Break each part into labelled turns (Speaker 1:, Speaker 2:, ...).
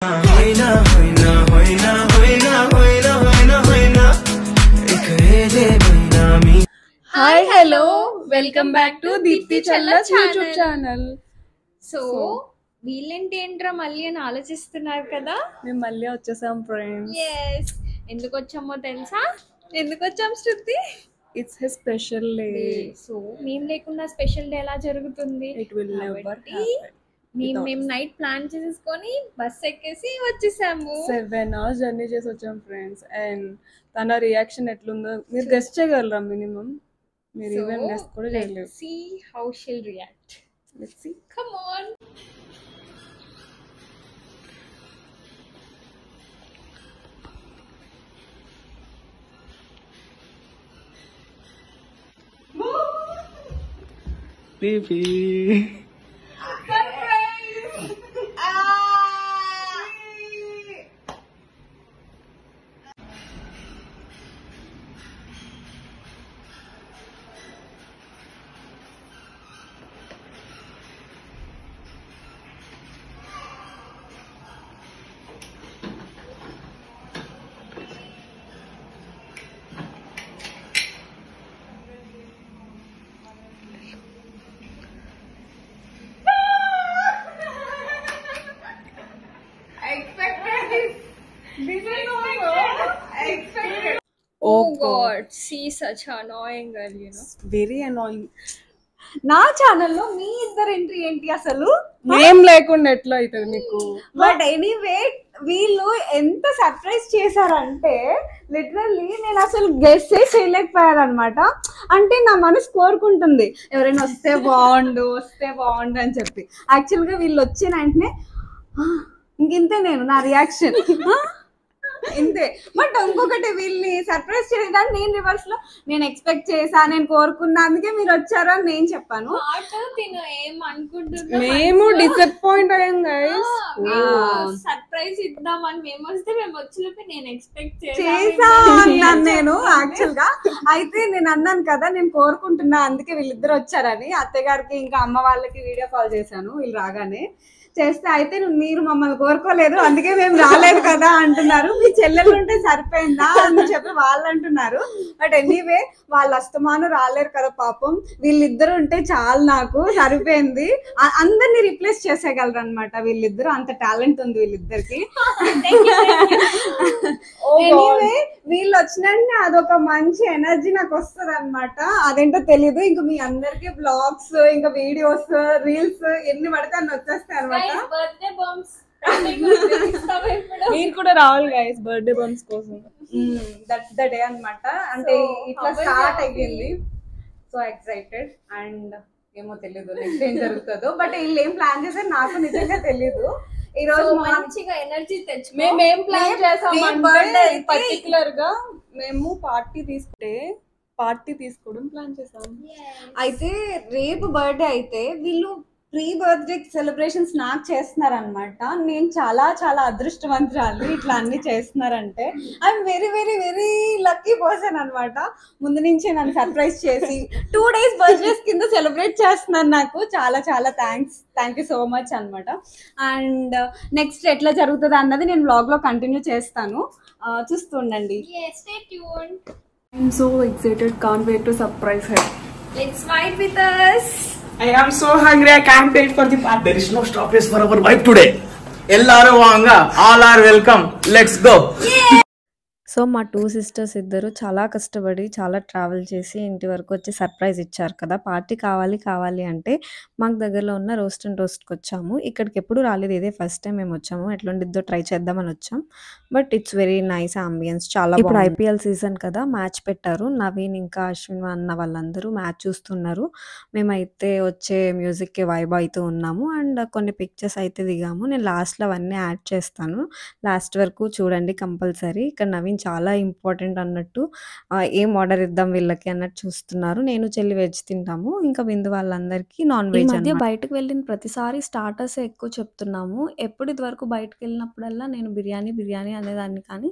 Speaker 1: होइना होइना होइना होइना होइना होइना होइना एक दे महीना मी
Speaker 2: hi hello welcome back to Deepthi Challa's YouTube channel.
Speaker 3: So వీళ్ళేంటి ఏంట్రా మళ్ళీ అని ఆలోచిస్తున్నారు కదా.
Speaker 2: మేము మళ్ళీ వచ్చేసాం ఫ్రెండ్స్.
Speaker 3: ఎస్, ఎందుకు వచ్చామో తెలుసా? ఎందుకు వచ్చాం Shruti?
Speaker 2: It's a special day.
Speaker 3: So మేము లేకుండా స్పెషల్ డే ఎలా జరుగుతుంది?
Speaker 2: ఇట్ విల్ నెవర్
Speaker 3: కాబట్టి మేము నైట్ ప్లాన్ చేసేసుకొని బస్ ఎక్కేసి వచ్చేసాము.
Speaker 2: 7 hours జర్నీ చేసి వచ్చాం ఫ్రెండ్స్. అండ్ తన రియాక్షన్ ఎట్లుందో మీరు గెస్ట్ చేయగలరా? మినిమం మీరు ఈవెన్ గెస్ట్ కూడా చేయలేరు.
Speaker 3: See how she'll react.
Speaker 2: Let's see.
Speaker 3: Come on.
Speaker 1: baby
Speaker 3: Oh God, see such annoying girl, you know.
Speaker 2: Very annoying.
Speaker 3: నా ఛానల్లో మీ ఇద్దరు ఎంట్రీ ఏంటి అసలు?
Speaker 2: మేము లేకుండా ఎట్లా అవుతుంది మీకు?
Speaker 3: బట్ ఎనీవే వీళ్ళు ఎంత సర్ప్రైజ్ చేశారంటే లిటరల్లీ నేను అసలు గెస్ చేయలేకపోయాను అనమాట. అంటే నా మనసు కోరుకుంటుంది ఎవరైనా వస్తే బాగుండు అని చెప్పి. యాక్చువల్గా వీళ్ళు వచ్చిన వెంటనే ఇంతే నా రియాక్షన్ ఇంతే. బట్ ఇంకొకటి వీళ్ళని సర్ప్రైజ్ చేయడానికి నేను రివర్స్ లో నేను ఎక్స్పెక్ట్ చేసా, నేను కోరుకున్నా, అందుకే మీరు వచ్చారు అని నేను చెప్పాను.
Speaker 2: మేము డిసప్పాయింట్ అయ్యాం గైస్.
Speaker 3: సర్ప్రైజ్ ఇద్దామని మేము వస్తే మేము వచ్చినప్పుడు నేను ఎక్స్పెక్ట్
Speaker 4: చేసా అన్నాను నేను యాక్చువల్ గా. అయితే నేను అన్నాను కదా నేను కోరుకుంటున్నా, అందుకే వీళ్ళిద్దరు వచ్చారని. అత్తగారికి ఇంకా అమ్మ వాళ్ళకి వీడియో కాల్ చేశాను వీళ్ళు రాగానే. చేస్తే అయితే మీరు మమ్మల్ని కోరుకోలేదు అందుకే మేము రాలేదు కదా అంటున్నారు. మీ చెల్లెలు ఉంటే సరిపోయిందా అని చెప్పి వాళ్ళు అంటున్నారు. బట్ ఎనీవే వాళ్ళు అస్తమాను రాలేరు కదా పాపం, వీళ్ళిద్దరు ఉంటే చాలు నాకు సరిపోయింది. అందరినీ రీప్లేస్ చేసేయగలరు అనమాట వీళ్ళిద్దరు, అంత టాలెంట్ ఉంది వీళ్ళిద్దరికి. ఎనీవే వీళ్ళు వచ్చినంటే అదొక మంచి ఎనర్జీ నాకు వస్తుంది అనమాట. అదేంటో తెలీదు. ఇంకా మీ అందరికి బ్లాగ్స్ ఇంకా వీడియోస్ రీల్స్ ఎన్ని పడితే అన్ని వచ్చేస్తాయి అనమాట.
Speaker 3: బర్త్డే బంప్స్
Speaker 2: మీరు కూడా రావాలి గైస్ బర్త్డే బంప్స్ కోసం.
Speaker 4: దట్స్ ద డే అనమాట. అంటే ఇట్లా స్టార్ట్ అయ్యింది. So excited. అండ్ ఏమో తెలీదు నెక్స్ట్ ఏం జరుగుతుందో. బట్ వీళ్ళు ఏం ప్లాన్ చేశారు నాకు నిజంగా తెలీదు. ఈ రోజు
Speaker 3: మంచిగా ఎనర్జీ తెచ్చు.
Speaker 2: మేము ఏం ప్లాన్ చేసామంటే పర్టికులర్ గా మేము పార్టీ తీసుకోవడం ప్లాన్ చేసాం.
Speaker 4: అయితే రేపు బర్త్డే అయితే వీళ్ళు ప్రీ బర్త్డే సెలబ్రేషన్స్ నాకు చేస్తున్నారు అనమాట. నేను చాలా చాలా అదృష్టవంతురాలు ఇట్లా అన్ని చేస్తున్నారంటే. I'm very very very lucky person అనమాట. ముందు నుంచే నన్ను సర్ప్రైజ్ చేసి 2 days బర్త్డేస్ కింద సెలబ్రేట్ చేస్తున్నారు. నాకు చాలా చాలా థ్యాంక్ యూ సో మచ్ అనమాట. అండ్ నెక్స్ట్ ఎట్లా జరుగుతుంది అన్నది నేను వ్లాగ్ లో కంటిన్యూ చేస్తాను, చూస్తుండండి.
Speaker 2: I'm so excited, can't wait to surprise her.
Speaker 3: Let's vibe with us.
Speaker 1: I am so hungry, I can't wait for the part. There is no stoppage for our vibe today. Ellaru vaanga, all are welcome, let's go.
Speaker 5: So మా 2 sisters ఇద్దరు చాలా కష్టపడి చాలా travel చేసి ఇంటి వరకు వచ్చి surprise ఇచ్చారు కదా. పార్టీ కావాలి అంటే మాకు దగ్గరలో ఉన్న రోస్ట్ అండ్ రోస్ట్కి వచ్చాము. ఇక్కడికి ఎప్పుడు రాలేదు, ఇదే ఫస్ట్ టైం మేము వచ్చాము. ఎట్లుండిద్దో ట్రై చేద్దామని వచ్చాం. But it's very nice ambience, చాలా. ఇప్పుడు IPL సీజన్ కదా, మ్యాచ్ పెట్టారు. నవీన్ ఇంకా అశ్విన్ అన్న వాళ్ళందరూ మ్యాచ్ చూస్తున్నారు. మేమైతే వచ్చే మ్యూజిక్కి వైబ్ అవుతూ ఉన్నాము. అండ్ కొన్ని పిక్చర్స్ అయితే దిగాము. నేను లాస్ట్లో అవన్నీ యాడ్ చేస్తాను, లాస్ట్ వరకు చూడండి కంపల్సరీ. ఇక్కడ నవీన్ చాలా ఇంపార్టెంట్ అన్నట్టు ఏం ఆర్డర్ ఇద్దాం వీళ్ళకి అన్నట్టు చూస్తున్నారు. నేను, చెల్లి వెజ్ తింటాము. ఇంకా బిందు వాళ్ళందరికీ నాన్ వెజ్. ఈ మధ్య బయటకు వెళ్ళిన ప్రతిసారి స్టార్టర్సే ఎక్కువ చెప్తున్నాము. ఎప్పుడు ఇదివరకు బయటకెళ్ళినప్పుడల్లా నేను బిర్యానీ, బిర్యానీ అనేదాన్ని కానీ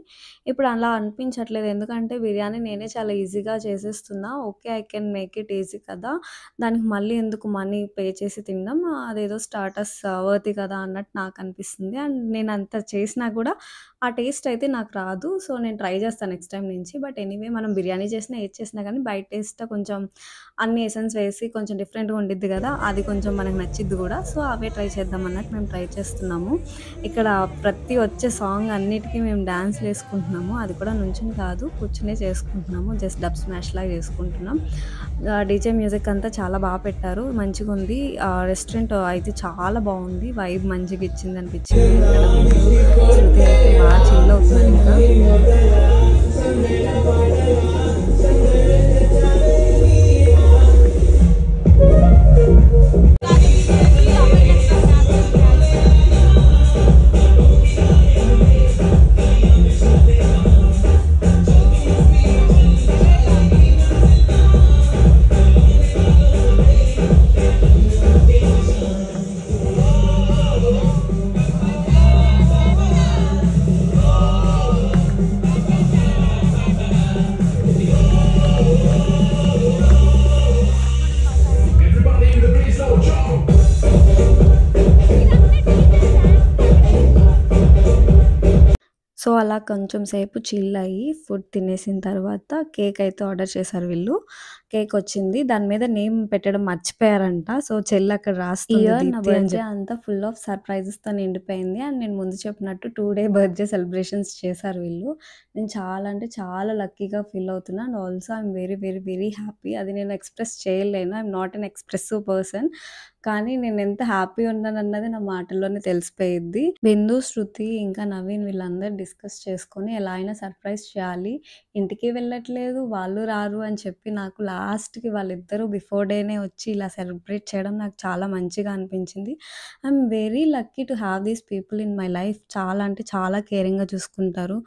Speaker 5: ఇప్పుడు అలా అనిపించట్లేదు. ఎందుకంటే బిర్యానీ నేనే చాలా ఈజీగా చేసేస్తున్నా. Okay. I can make it easy కదా! దానికి మళ్ళీ ఎందుకు మనీ పే చేసి తినడం. అదేదో స్టార్టర్స్ వర్తీ కదా అన్నట్టు నాకనిపిస్తుంది. అండ్ నేను అంత చేసినా కూడా ఆ టేస్ట్ అయితే నాకు రాదు. సో, నేను ట్రై చేస్తాను నెక్స్ట్ టైమ్ నుంచి. బట్ ఎనీవే మనం బిర్యానీ చేసినా, ఏది చేసినా కానీ బయట టేస్ట్ కొంచెం అన్ని ఎసెన్స్ వేసి కొంచెం డిఫరెంట్‌గా ఉండిద్ది కదా! అది కొంచెం మనకు నచ్చిద్ది కూడా. సో, అవే ట్రై చేద్దాం అన్నట్టు మేము ట్రై చేస్తున్నాము. ఇక్కడ ప్రతి వచ్చే సాంగ్ అన్నిటికి మేము డాన్స్‌లు వేసుకుంటున్నాము. అది కూడా నుంచొని కాదు, కూర్చునే చేసుకుంటున్నాము. జస్ట్ డబ్ స్మాష్ లాగా చేసుకుంటున్నాం. డీజే మ్యూజిక్ అంతా చాలా బాగా పెట్టారు. మంచిగుంది. రెస్టారెంట్ అయితే చాలా బాగుంది. వైబ్ మంచిగా ఇచ్చింది అనిపించింది. ఇక్కడ శృతి అయితే బాగా చిల్ అవుతున్నారు ఇంకా. సో, అలా కొంచెం సేపు చిల్ అయ్యి ఫుడ్ తినేసిన తర్వాత కేక్ అయితే ఆర్డర్ చేశారు వీళ్ళు. కేక్ వచ్చింది. దాని మీద నేమ్ పెట్టడం మర్చిపోయారంట. సో, చెల్లి అక్కడ రాస్తుంది
Speaker 2: ఇయర్ నా
Speaker 5: దీప్తి అని
Speaker 2: బర్త్డే
Speaker 5: చెప్పి. అంతా ఫుల్ ఆఫ్ సర్ప్రైజెస్‌తో నిండిపోయింది. అండ్ నేను ముందు చెప్పినట్టు 2 డే బర్త్‌డే సెలబ్రేషన్స్ చేశారు వీళ్ళు. నేను చాలా అంటే చాలా లక్కీగా ఫీల్ అవుతున్నా. And also I'm very, very, very happy. అది నేను ఎక్స్‌ప్రెస్ చేయలేను. I'm not an expressive person. కానీ నేను ఎంత హ్యాపీ ఉన్నానన్నది నా మాటల్లోనే తెలిసిపోయిద్ది. బిందు, శృతి ఇంకా నవీన్ వీళ్ళందరూ డిస్కస్ చేసుకొని ఎలా అయినా సర్ప్రైజ్ చేయాలి. ఇంటికి వెళ్ళట్లేదు, వాళ్ళు రారు అని చెప్పి నాకు లాస్ట్‌కి వాళ్ళిద్దరూ బిఫోర్ డేనే వచ్చి ఇలా సెలబ్రేట్ చేయడం నాకు చాలా మంచిగా అనిపించింది. I'm very lucky to have these people in my life. చాలా అంటే చాలా కేరింగ్‌గా చూసుకుంటారు.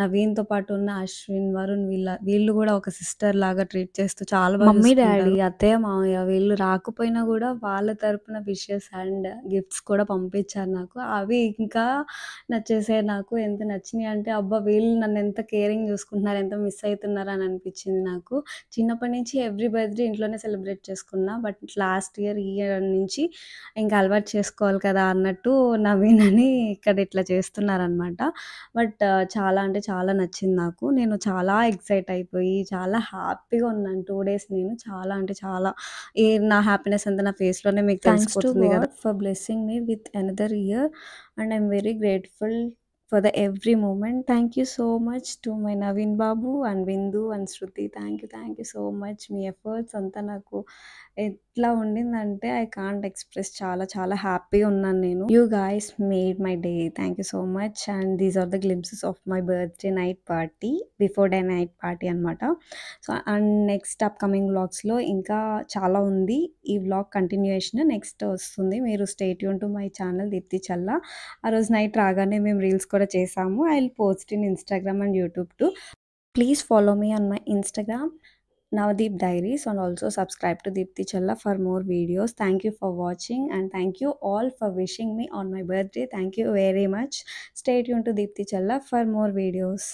Speaker 5: నవీన్‌తో పాటు ఉన్న అశ్విన్, వరుణ్ వీళ్ళు కూడా ఒక సిస్టర్ లాగా ట్రీట్ చేస్తూ చాలా బాగా
Speaker 2: మమ్మీ,
Speaker 5: చూసుకుంటారు.
Speaker 2: డాడీ,
Speaker 5: అత్తయ్య, మామయ్య వీళ్ళు రాకపోయినా కూడా వాళ్ళ తరపున విషెస్ అండ్ గిఫ్ట్స్ కూడా పంపించారు నాకు. అవి ఇంకా నచ్చేసాయి నాకు. ఎంత నచ్చినాయి అంటే అబ్బా! వీళ్ళు నన్ను ఎంత కేరింగ్ చూసుకుంటున్నారు, ఎంత మిస్ అవుతున్నారు అని అనిపించింది నాకు. చిన్నప్పటి నుంచి ఎవ్రీ బర్త్‌డే ఇంట్లోనే సెలబ్రేట్ చేసుకున్నా. బట్ లాస్ట్ ఇయర్, ఈ ఇయర్ నుంచి ఇంకా అలవాటు చేసుకోవాలి కదా అన్నట్టు నవీన్ అని ఇక్కడ ఇట్లా చేస్తున్నారనమాట. బట్ చాలా అంటే చాలా నచ్చింది నాకు. నేను చాలా ఎక్సైట్ అయిపోయి చాలా హ్యాపీగా ఉన్నాను 2 డేస్ నేను. చాలా అంటే చాలా నా హ్యాపీనెస్ అంతా నా ఫేస్‌లోనే మీకు
Speaker 2: థ్యాంక్స్ టు
Speaker 5: తెలిసిపోతుంది కదా!
Speaker 2: God for blessing me with another year and I'm very grateful for the every moment. Thank you so much to my Naveen Babu and Bindu and Shruti. Thank you so much. మీ ఎఫర్ట్స్ అంతా నాకు ఎట్లా ఉండిందంటే I can't express. చాలా చాలా హ్యాపీగా ఉన్నాను నేను. You guys made my day. Thank you so much. And these are the glimpses of my birthday night party, before day night party అనమాట. సో, అండ్ నెక్స్ట్ అప్‌కమింగ్ వ్లాగ్స్‌లో ఇంకా చాలా ఉంది. ఈ వ్లాగ్ కంటిన్యూయేషన్ నెక్స్ట్ వస్తుంది. మీరు stay tune to my channel Deepthi Challa. ఆ రోజు నైట్ రాగానే మేము రీల్స్ కూడా చేసాము. I will post in Instagram and YouTube too. Please follow me on my Instagram Navdeep Diaries and also subscribe to Deepti Challa for more videos. Thank you for watching and thank you all for wishing me on my birthday. Thank you very much. Stay tuned to Deepti Challa for more videos.